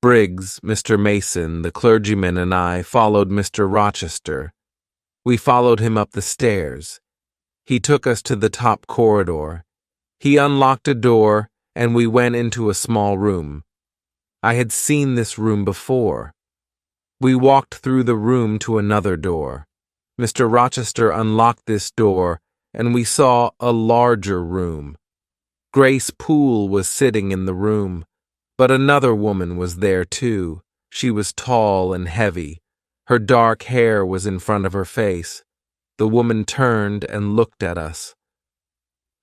Briggs, Mr. Mason, the clergyman, and I followed Mr. Rochester. We followed him up the stairs. He took us to the top corridor. He unlocked a door, and we went into a small room. I had seen this room before. We walked through the room to another door. Mr. Rochester unlocked this door, and we saw a larger room. Grace Poole was sitting in the room, but another woman was there too. She was tall and heavy. Her dark hair was in front of her face. The woman turned and looked at us.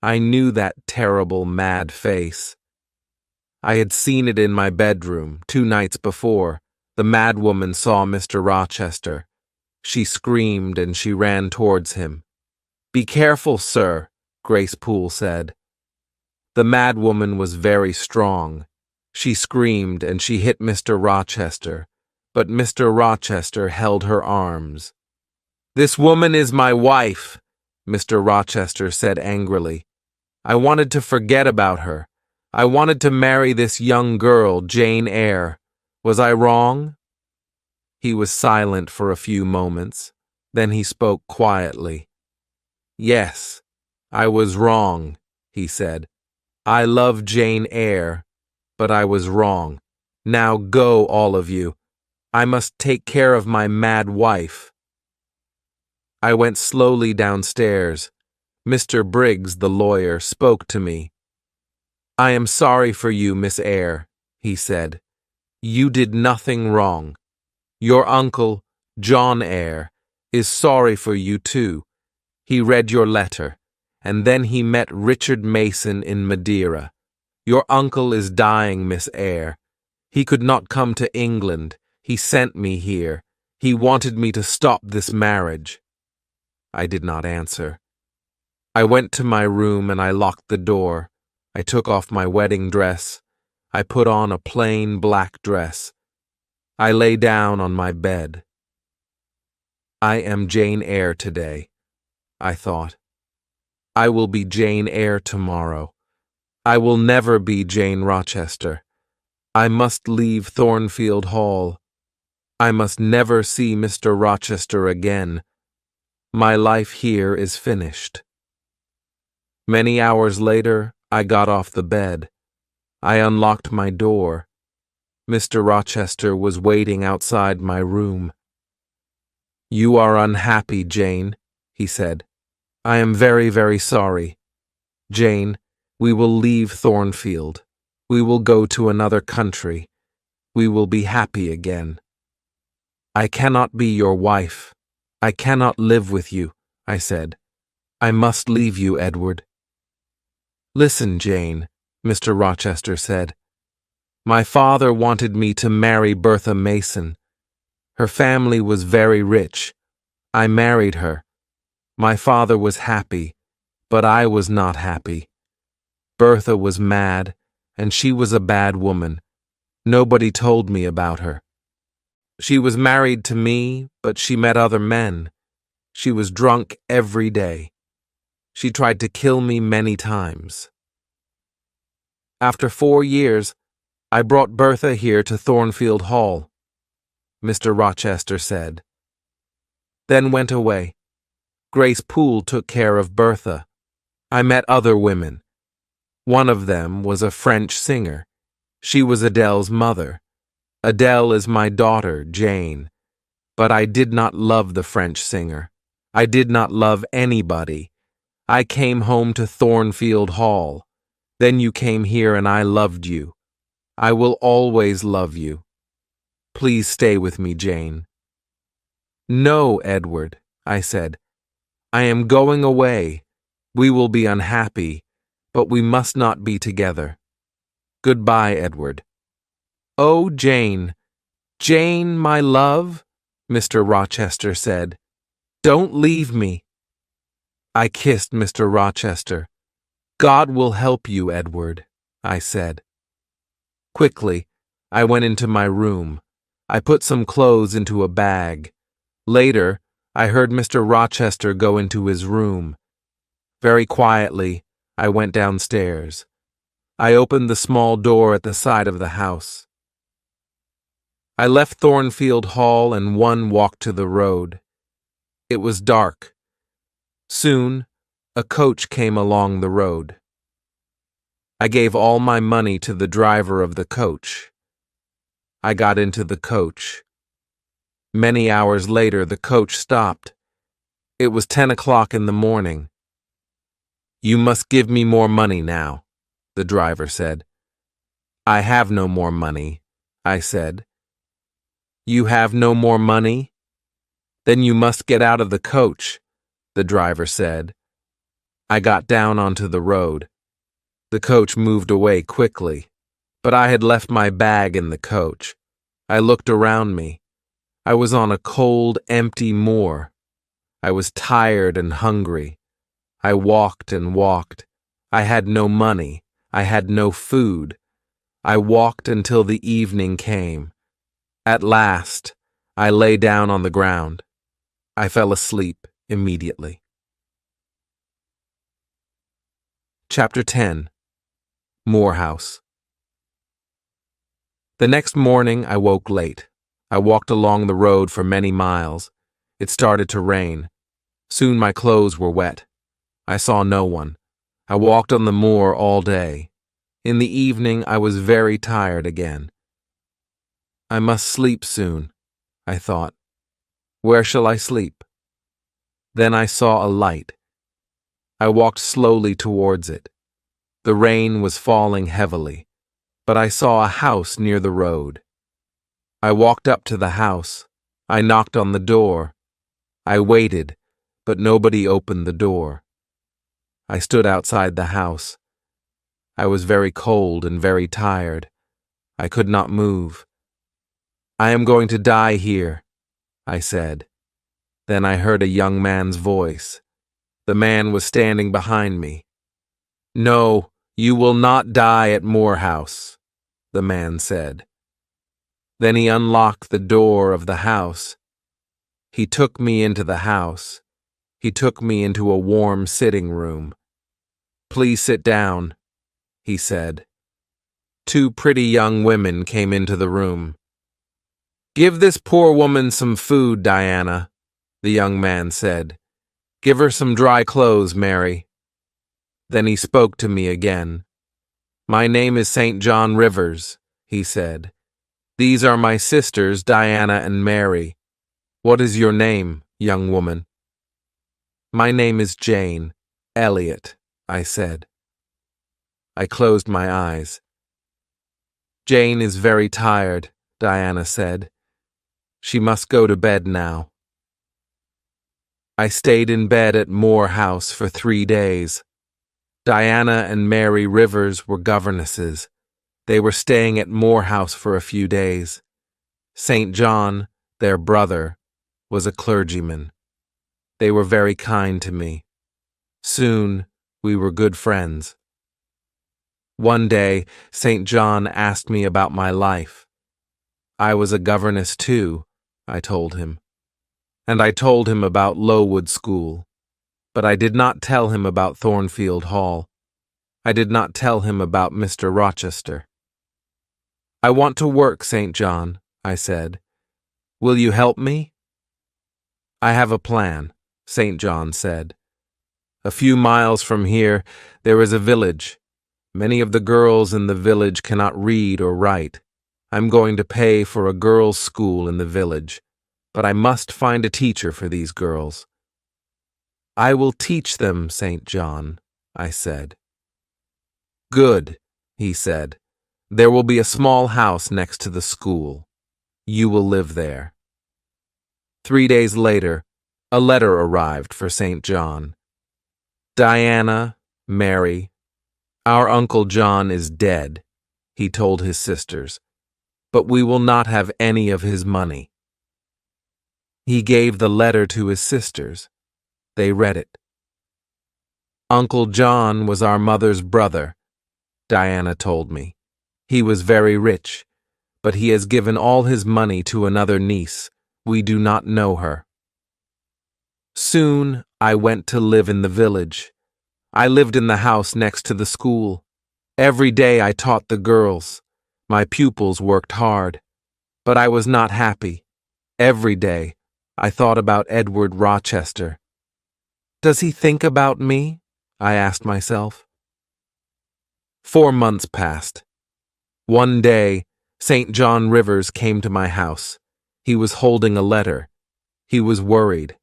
I knew that terrible, mad face. I had seen it in my bedroom 2 nights before. The mad woman saw Mr. Rochester. She screamed and she ran towards him. "Be careful, sir," Grace Poole said. The mad woman was very strong. She screamed and she hit Mr. Rochester, but Mr. Rochester held her arms. "This woman is my wife," Mr. Rochester said angrily. "I wanted to forget about her. I wanted to marry this young girl, Jane Eyre. Was I wrong?" He was silent for a few moments. Then he spoke quietly. "Yes, I was wrong," he said. "I love Jane Eyre, but I was wrong. Now go, all of you. I must take care of my mad wife." I went slowly downstairs. Mr. Briggs, the lawyer, spoke to me. "I am sorry for you, Miss Eyre," he said. "You did nothing wrong." Your uncle, John Eyre, is sorry for you too. He read your letter, and then he met Richard Mason in Madeira. Your uncle is dying, Miss Eyre. He could not come to England. He sent me here. He wanted me to stop this marriage." I did not answer. I went to my room and I locked the door. I took off my wedding dress. I put on a plain black dress. I lay down on my bed. I am Jane Eyre today, I thought. I will be Jane Eyre tomorrow. I will never be Jane Rochester. I must leave Thornfield Hall. I must never see Mr. Rochester again. My life here is finished. Many hours later, I got off the bed. I unlocked my door. Mr. Rochester was waiting outside my room. "You are unhappy, Jane," he said. "I am very, very sorry. Jane, we will leave Thornfield. We will go to another country. We will be happy again." "I cannot be your wife. I cannot live with you," I said. "I must leave you, Edward." "Listen, Jane," Mr. Rochester said. "My father wanted me to marry Bertha Mason. Her family was very rich. I married her. My father was happy, but I was not happy. Bertha was mad, and she was a bad woman. Nobody told me about her. She was married to me, but she met other men. She was drunk every day. She tried to kill me many times. After 4 years, I brought Bertha here to Thornfield Hall," Mr. Rochester said. "Then went away. Grace Poole took care of Bertha. I met other women. One of them was a French singer. She was Adele's mother. Adele is my daughter, Jane. But I did not love the French singer. I did not love anybody. I came home to Thornfield Hall. Then you came here and I loved you. I will always love you. Please stay with me, Jane." "No, Edward," I said. "I am going away. We will be unhappy, but we must not be together. Goodbye, Edward." "Oh, Jane, Jane, my love," Mr. Rochester said. "Don't leave me." I kissed Mr. Rochester. "God will help you, Edward," I said. Quickly, I went into my room. I put some clothes into a bag. Later, I heard Mr. Rochester go into his room. Very quietly, I went downstairs. I opened the small door at the side of the house. I left Thornfield Hall and one walked to the road. It was dark. Soon, a coach came along the road. I gave all my money to the driver of the coach. I got into the coach. Many hours later, the coach stopped. It was 10 o'clock in the morning. "You must give me more money now," the driver said. "I have no more money," I said. "You have no more money? Then you must get out of the coach," the driver said. I got down onto the road. The coach moved away quickly, but I had left my bag in the coach. I looked around me. I was on a cold, empty moor. I was tired and hungry. I walked and walked. I had no money. I had no food. I walked until the evening came. At last, I lay down on the ground. I fell asleep immediately. Chapter 10. Moorhouse. The next morning, I woke late. I walked along the road for many miles. It started to rain. Soon my clothes were wet. I saw no one. I walked on the moor all day. In the evening, I was very tired again. I must sleep soon, I thought. Where shall I sleep? Then I saw a light. I walked slowly towards it. The rain was falling heavily, but I saw a house near the road. I walked up to the house. I knocked on the door. I waited, but nobody opened the door. I stood outside the house. I was very cold and very tired. I could not move. I am going to die here, I said. Then I heard a young man's voice. The man was standing behind me. No, you will not die at Moore House, the man said. Then he unlocked the door of the house. He took me into the house. He took me into a warm sitting room. Please sit down, he said. Two pretty young women came into the room. Give this poor woman some food, Diana, the young man said. Give her some dry clothes, Mary. Then he spoke to me again. My name is St. John Rivers, he said. These are my sisters, Diana and Mary. What is your name, young woman? My name is Jane Elliot, I said. I closed my eyes. Jane is very tired, Diana said. She must go to bed now. I stayed in bed at Moore House for 3 days. Diana and Mary Rivers were governesses. They were staying at Moore House for a few days. St. John, their brother, was a clergyman. They were very kind to me. Soon, we were good friends. One day, St. John asked me about my life. I was a governess too, I told him. And I told him about Lowood School. But I did not tell him about Thornfield Hall. I did not tell him about Mr. Rochester. I want to work, St. John, I said. Will you help me? I have a plan, St. John said. A few miles from here, there is a village. Many of the girls in the village cannot read or write. I'm going to pay for a girls' school in the village, but I must find a teacher for these girls. I will teach them, St. John, I said. Good, he said. There will be a small house next to the school. You will live there. 3 days later, a letter arrived for St. John. Diana, Mary, our Uncle John is dead, he told his sisters, but we will not have any of his money. He gave the letter to his sisters. They read it. Uncle John was our mother's brother, Diana told me. He was very rich, but he has given all his money to another niece. We do not know her. Soon I went to live in the village. I lived in the house next to the school. Every day I taught the girls. My pupils worked hard, but I was not happy. Every day I thought about Edward Rochester. Does he think about me? I asked myself. 4 months passed. One day, St. John Rivers came to my house. He was holding a letter. He was worried.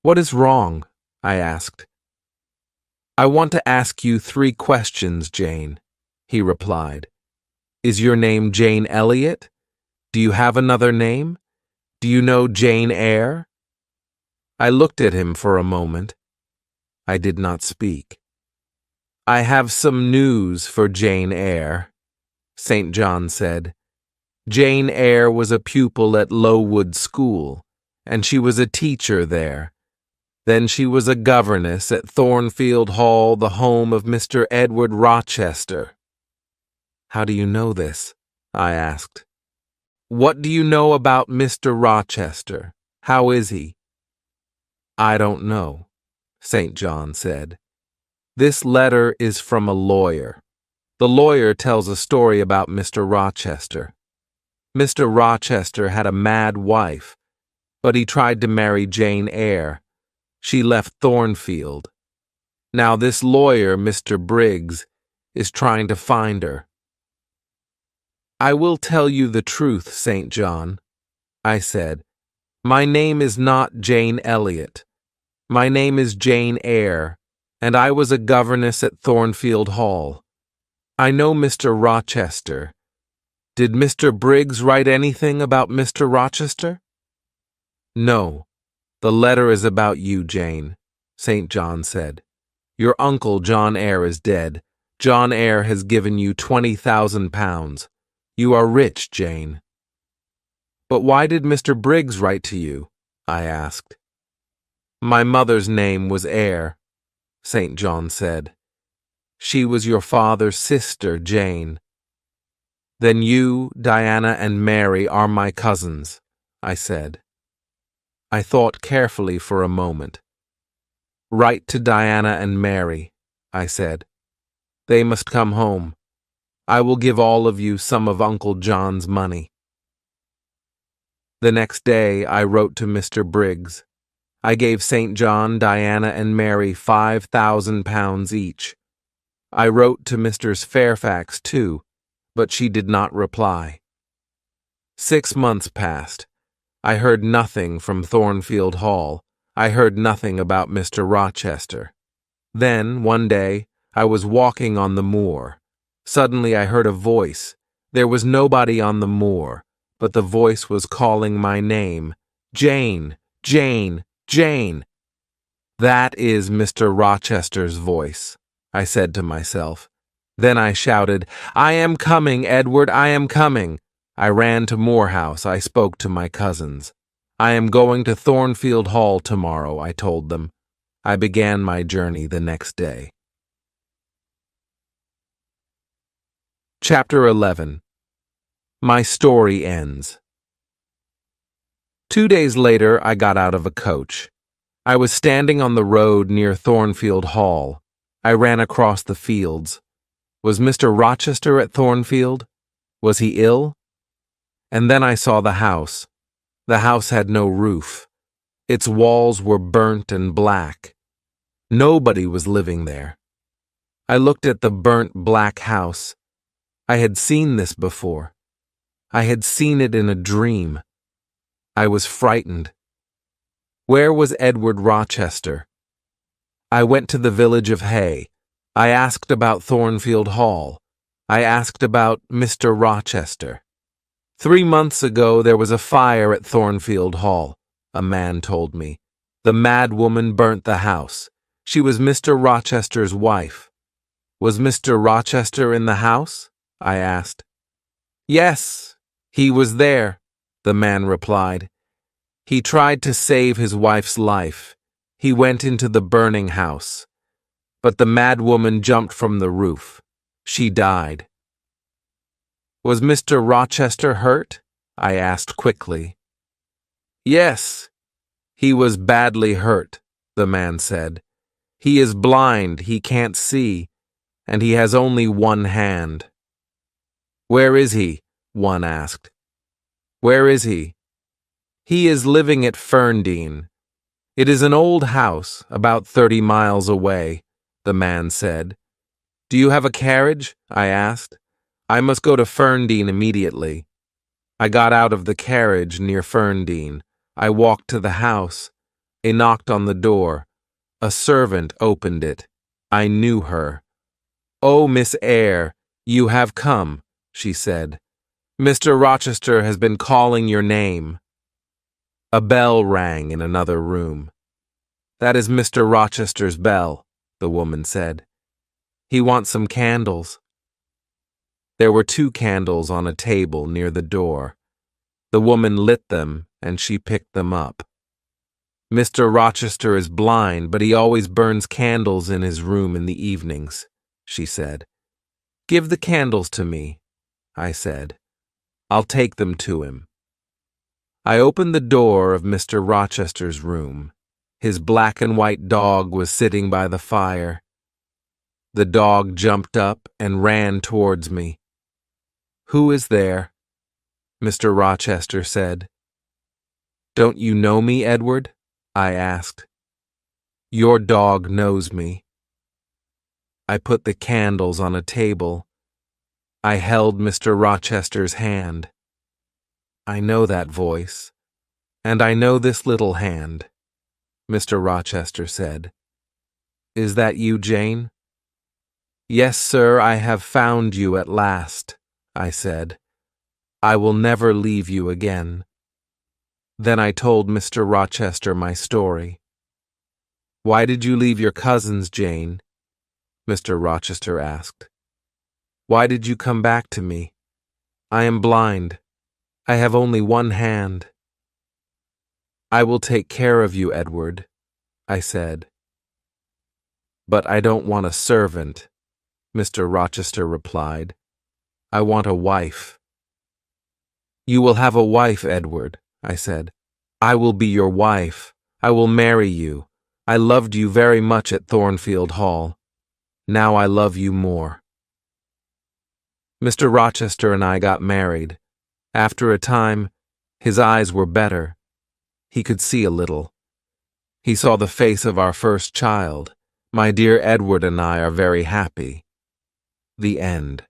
What is wrong? I asked. I want to ask you 3 questions, Jane, he replied. Is your name Jane Elliot? Do you have another name? Do you know Jane Eyre? I looked at him for a moment. I did not speak. I have some news for Jane Eyre, St. John said. Jane Eyre was a pupil at Lowood School, and she was a teacher there. Then she was a governess at Thornfield Hall, the home of Mr. Edward Rochester. How do you know this? I asked. What do you know about Mr. Rochester? How is he? I don't know, St. John said. This letter is from a lawyer. The lawyer tells a story about Mr. Rochester. Mr. Rochester had a mad wife, but he tried to marry Jane Eyre. She left Thornfield. Now this lawyer, Mr. Briggs, is trying to find her. I will tell you the truth, St. John, I said. My name is not Jane Elliot. My name is Jane Eyre, and I was a governess at Thornfield Hall. I know Mr. Rochester. Did Mr. Briggs write anything about Mr. Rochester? No, the letter is about you, Jane, St. John said. Your uncle, John Eyre, is dead. John Eyre has given you £20,000. You are rich, Jane. But why did Mr. Briggs write to you? I asked. My mother's name was Eyre, St. John said. She was your father's sister, Jane. Then you, Diana, and Mary are my cousins, I said. I thought carefully for a moment. Write to Diana and Mary, I said. They must come home. I will give all of you some of Uncle John's money. The next day I wrote to Mr. Briggs. I gave St. John, Diana, and Mary £5,000 each. I wrote to Mrs. Fairfax, too, but she did not reply. 6 months passed. I heard nothing from Thornfield Hall. I heard nothing about Mr. Rochester. Then, one day, I was walking on the moor. Suddenly I heard a voice. There was nobody on the moor, but the voice was calling my name. Jane, Jane, Jane. That is Mr. Rochester's voice, I said to myself. Then I shouted, I am coming, Edward, I am coming. I ran to Moor House. I spoke to my cousins. I am going to Thornfield Hall tomorrow, I told them. I began my journey the next day. Chapter 11. My story ends. 2 days later, I got out of a coach. I was standing on the road near Thornfield Hall. I ran across the fields. Was Mr. Rochester at Thornfield? Was he ill? And then I saw the house. The house had no roof. Its walls were burnt and black. Nobody was living there. I looked at the burnt black house. I had seen this before. I had seen it in a dream. I was frightened. Where was Edward Rochester? I went to the village of Hay. I asked about Thornfield Hall. I asked about Mr. Rochester. 3 months ago there was a fire at Thornfield Hall, a man told me. The mad woman burnt the house. She was Mr. Rochester's wife. Was Mr. Rochester in the house? I asked. Yes, he was there, the man replied. He tried to save his wife's life. He went into the burning house. But the mad woman jumped from the roof. She died. Was Mr. Rochester hurt? I asked quickly. Yes, he was badly hurt, the man said. He is blind, he can't see, and he has only one hand. Where is he? One asked. Where is he? He is living at Ferndean. It is an old house, about 30 miles away, the man said. Do you have a carriage? I asked. I must go to Ferndean immediately. I got out of the carriage near Ferndean. I walked to the house. I knocked on the door. A servant opened it. I knew her. Oh, Miss Eyre, you have come, she said. Mr. Rochester has been calling your name. A bell rang in another room. That is Mr. Rochester's bell, the woman said. He wants some candles. There were 2 candles on a table near the door. The woman lit them, and she picked them up. Mr. Rochester is blind, but he always burns candles in his room in the evenings, she said. Give the candles to me, I said. I'll take them to him. I opened the door of Mr. Rochester's room. His black and white dog was sitting by the fire. The dog jumped up and ran towards me. Who is there? Mr. Rochester said. Don't you know me, Edward? I asked. Your dog knows me. I put the candles on a table. I held Mr. Rochester's hand. I know that voice, and I know this little hand, Mr. Rochester said. Is that you, Jane? Yes, sir, I have found you at last, I said. I will never leave you again. Then I told Mr. Rochester my story. "Why did you leave your cousins, Jane?" Mr. Rochester asked. "Why did you come back to me? I am blind. I have only one hand." "I will take care of you, Edward," I said. "But I don't want a servant," Mr. Rochester replied. "I want a wife." "You will have a wife, Edward," I said. "I will be your wife. I will marry you. I loved you very much at Thornfield Hall. Now I love you more." Mr. Rochester and I got married. After a time, his eyes were better. He could see a little. He saw the face of our first child. My dear Edward and I are very happy. The end.